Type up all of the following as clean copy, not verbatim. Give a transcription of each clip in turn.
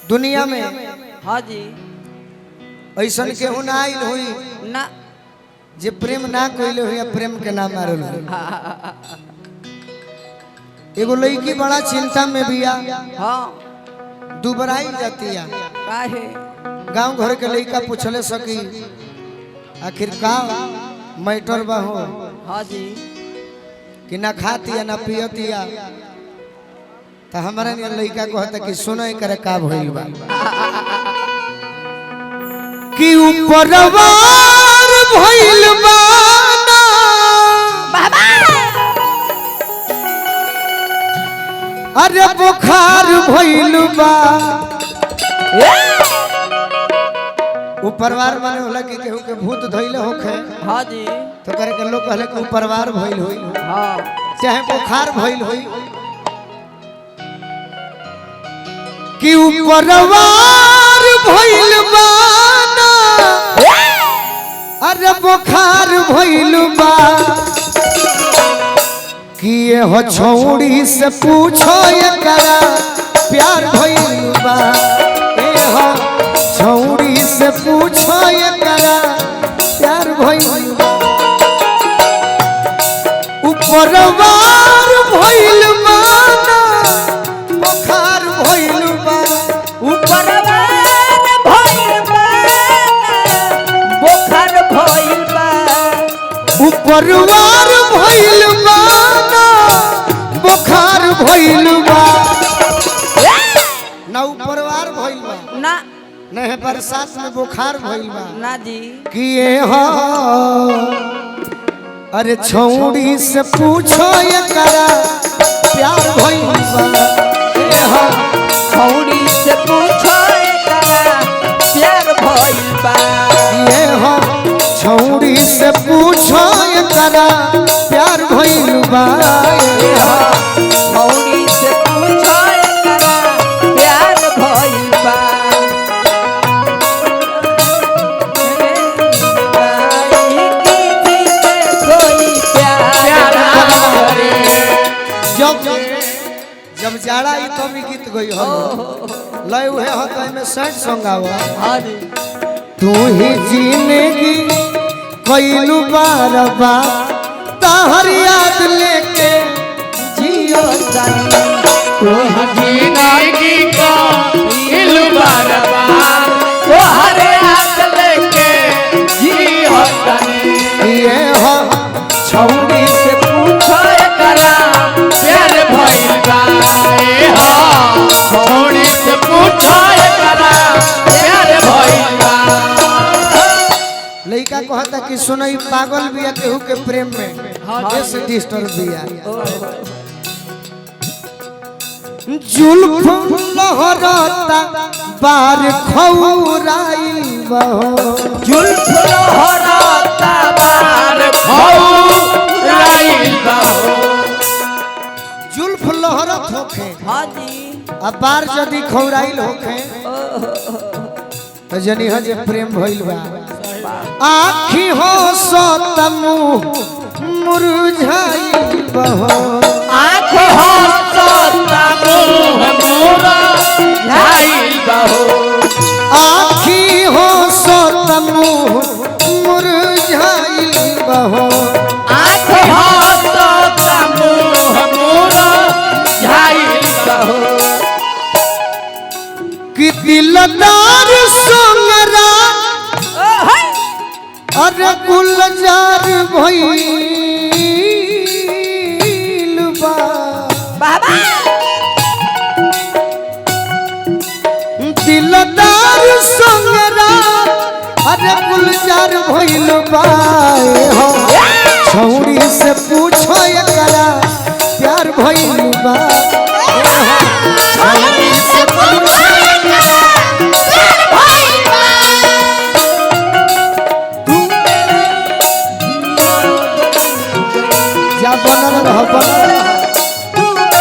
दुनिया में हाँ जी ऐसा केहू ना आइल हुई ना जे प्रेम ना कइले हुई प्रेम के नाम मारल एगो लड़की बड़ा चिंता में बिया हाँ दुबराई जाती है काहे गांव घर के लड़का पूछले सकी आखिर का मैटर बा हो हाँ जी कि ना खाती ना पियतिया तो हमारा लड़का कहता कि सुनो करे का भइल बा कि ऊपरवार भइल बा अरे बुखार भइल बा ऊपरवार माने होला कि केहू के भूत धइले होखे हाँ जी तो करे के लोग कहले कि ऊपरवार भइल होई हाँ चाहे बुखार भइल होई कि ऊपरवार भइल बा अरे बुखार भइल बा कि ये हो छौड़ी से पूछो एकरा प्यार भइल बा ए हो छौड़ी से पूछो एकरा प्यार भइल बा ऊपरवार भइल बा बुखार भइल बा ऊपरवार भइल बा बुखार भइल बा ऊपरवार भइल बा बुखार भइल बा ना ऊपरवार भइल बा ना नहीं बरसात में बुखार भइल बा ना जी किए हो अरे छौड़ी से पूछो एकरा प्यार भइल बा ए हो छौड़ी से पूछो एकरा प्यार भइल बा ये हो छौड़ी से पूछो एकरा प्यार भइल बा ए हो छौड़ी से पूछो एकरा प्यार भइल बा जब जाड़ा ई कभी गीत गई हो लय उहे हो तो में सैड सॉन्ग आवा हाँ जी तू ही जिंदगी कइलू बार बार तहर याद लेके जियो जानी तू जिंदगी का दिल बार-बार तोहर हाथ लेके जियो तनी ये हो छौड़ी से पूछो एकरा प्यार भइल बा ए हो छौड़ी से पूछो एकरा प्यार भइल बा लइका कहता कि सुनो ई पागल बिया केहू के प्रेम में देश डिस्टर्ब बिया जुल्फ लहराता बार खौराइल बहो जुल्फ लहराता बार खौराइल बा जुल्फ लहरत होखे हाँ जी अब बार यदि खौराइल होखे तो जनी हो जे प्रेम भइल बा आँखी हो सतमु मुरझाइल बहो आँख हो सता मुँह मुरझाइल बहो आँखी हो सतमु मुरझाइल बहो आँख हो सता मुँह मुरझाइल बहो कि दिलदार सोंगरा अरे गुलजार भइल बा बाबा दिलदार सोंगरा अरे गुलजार भइल बा ए हो छौड़ी से पूछो एकरा प्यार भइल बा ए हो छौड़ी से पूछो एकरा प्यार भइल बा जा बनल रह बनल रह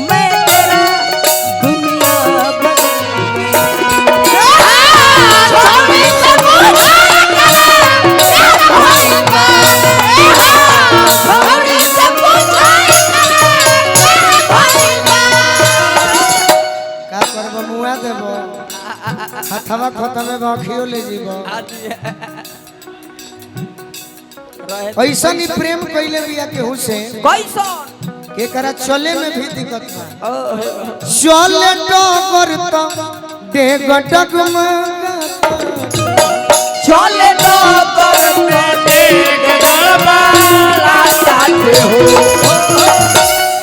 मैं हथवा खतमे बाखियो ले जीबो ऐसा नहीं प्रेम कइले बिया केहू से कैसन के करा चले में भी दिक्कत बा चले डगर तो डेग डगमगा चले तो करते देख डरबाला साथे हो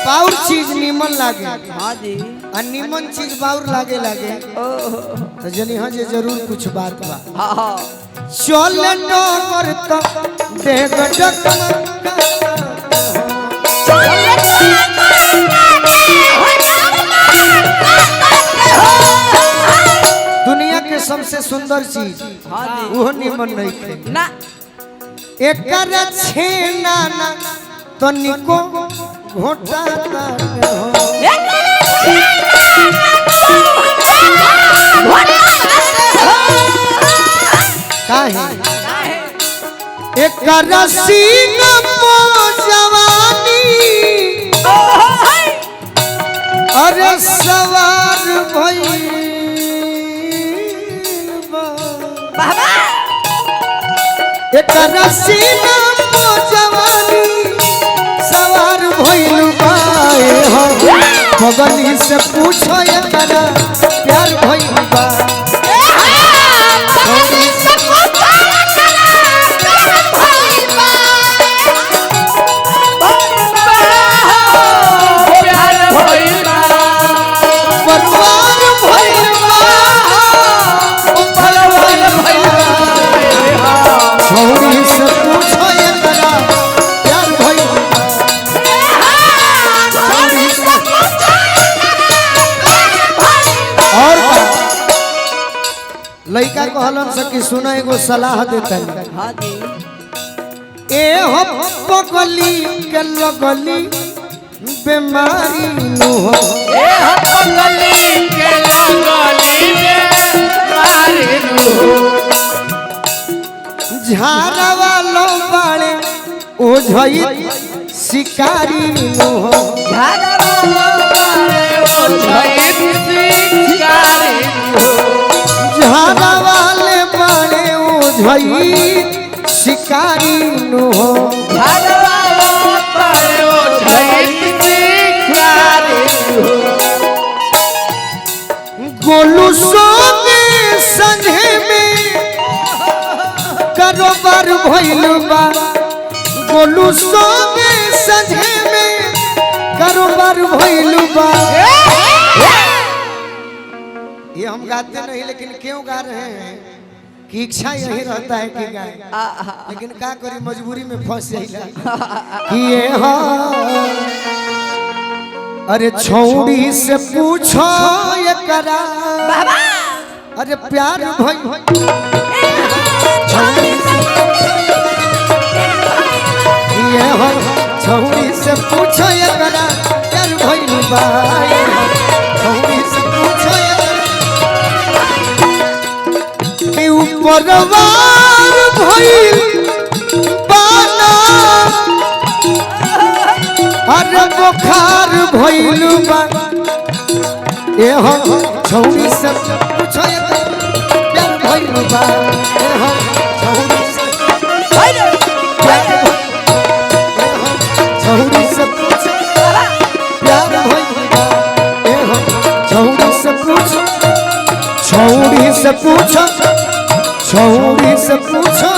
बाउर चीज निमन लागे हाँ जी आ निमन चीज बाउर लागे तो जनी हाँ जे जरूर कुछ बात बा हाँ हाँ चले डगर तो डेग डगमगा दुनिया के सबसे सुंदर चीज हाँ जी वो निमन नहीं थे ना एकर छेना ना तनिको घोटाता हो काहे एकर सीना पो जवानी अरे सवार भइल बा एकर सीना पो जवानी सवार भइल बा हो भगनी से पूछो एकरा प्यार भइल बा लइका कहलन से कि सुनो एगो सलाह देता है हाँ जी ए हो पगली के लगली बीमारी नु हो ए पगली के लगली बीमारी नु हो झारा वालो बाड़े ओझई शिकारी नु हो झारा वाले ओझई शिकारी नु हो झारा वाले बाड़े ओझई शिकारी नु हो झारा वाले ओझई शिकारी नु हो गोलू सोने संझे में कारोबार भइल बा गोलू सोने संझे में कारोबार भइल बा ये हम गाते नहीं लेकिन क्यों गा रहे हैं कि इच्छा यही रहता है कि गाएं लेकिन क्या करी मजबूरी में फंस जाइला कि ये हाँ अरे छौड़ी से पूछो ये करा अरे प्यार भई ये हो छौड़ी से पूछो ये करा प्यार भई बा छौड़ी से पूछो ये कि उपरवार भइल बाना अरे बुखार भइल बा ए हो छौड़ी से पूछो ये प्यार भइल बा ए हो छौड़ी से छौड़ी से पूछो प्यार भइल बा ए हो छौड़ी से पूछो छौड़ी से पूछो छौड़ी से पूछो